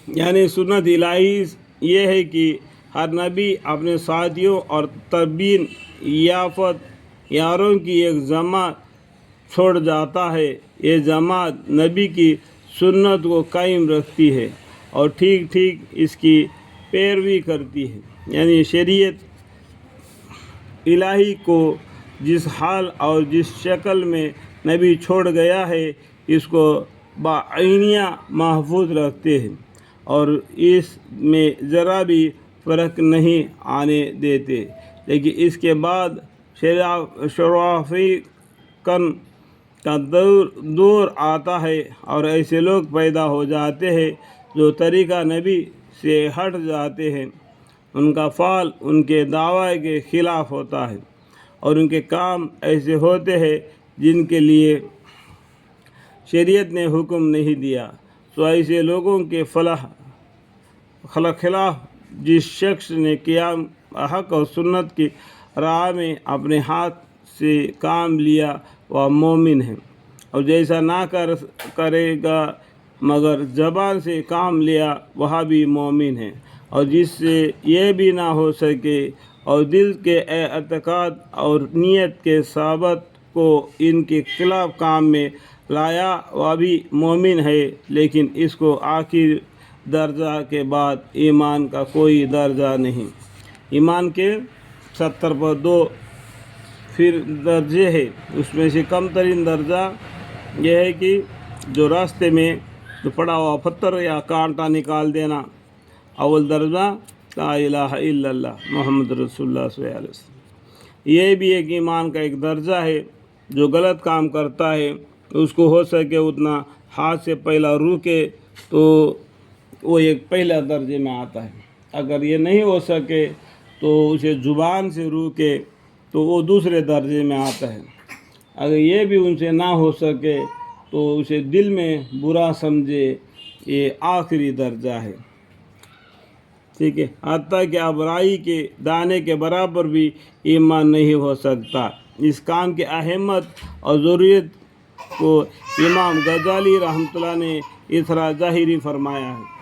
यानी सुन्नत इलाही ये है कि हर नबी अपने साथियों और तबीन याफत यारों की एक जमात छोड़ जाता है। ये जमात नबी की सुन्नत को कायम रखती है और ठीक ठीक इसकी पैरवी करती है। यानी शरीयत इलाही को जिस हाल और जिस शक्ल में नबी छोड़ गया है इसको बाइनिया महफूज रखते हैं और इसमें ज़रा भी फ़र्क नहीं आने देते। लेकिन इसके बाद शराफ़ीकन का दौर आता है और ऐसे लोग पैदा हो जाते हैं जो तरीक़ा नबी से हट जाते हैं। उनका फ़ाल उनके दावे के ख़िलाफ़ होता है और उनके काम ऐसे होते हैं जिनके लिए शरीयत ने हुक्म नहीं दिया। तो ऐसे लोगों के खिलाफ जिस शख्स ने क़ियाम हक़ और सुन्नत की राह में अपने हाथ से काम लिया वह मोमिन है, और जैसा ना करेगा मगर ज़बान से काम लिया वह भी मोमिन है, और जिससे ये भी ना हो सके और दिल के एतक़ाद और नीयत के साबत को इनके खिलाफ़ काम में लाया वह भी मोमिन है। लेकिन इसको आखिर दर्जा के बाद ईमान का कोई दर्जा नहीं। ईमान के 70 पर 2 फिर दर्जे है, उसमें से कम तरीन दर्जा यह है कि जो रास्ते में जो पड़ा हुआ पत्थर या कांटा निकाल देना। अव्वल दर्जा ला इलाहा इल्लल्लाह मोहम्मद रसूलुल्लाह सल्लल्लाहु अलैहि वसल्लम। ये भी एक ईमान का एक दर्जा है। जो गलत काम करता है उसको हो सके उतना हाथ से पहला रोके तो वो एक पहला दर्जे में आता है। अगर ये नहीं हो सके तो उसे ज़ुबान से रोके तो वो दूसरे दर्जे में आता है। अगर ये भी उनसे ना हो सके तो उसे दिल में बुरा समझे, ये आखिरी दर्जा है। ठीक है, हत्ता कि अबराई के दाने के बराबर भी ईमान नहीं हो सकता। इस काम की अहमियत और ज़रूरत को इमाम गजाली रहमतुल्लाह ने इस तरह ज़ाहिरी फरमाया है।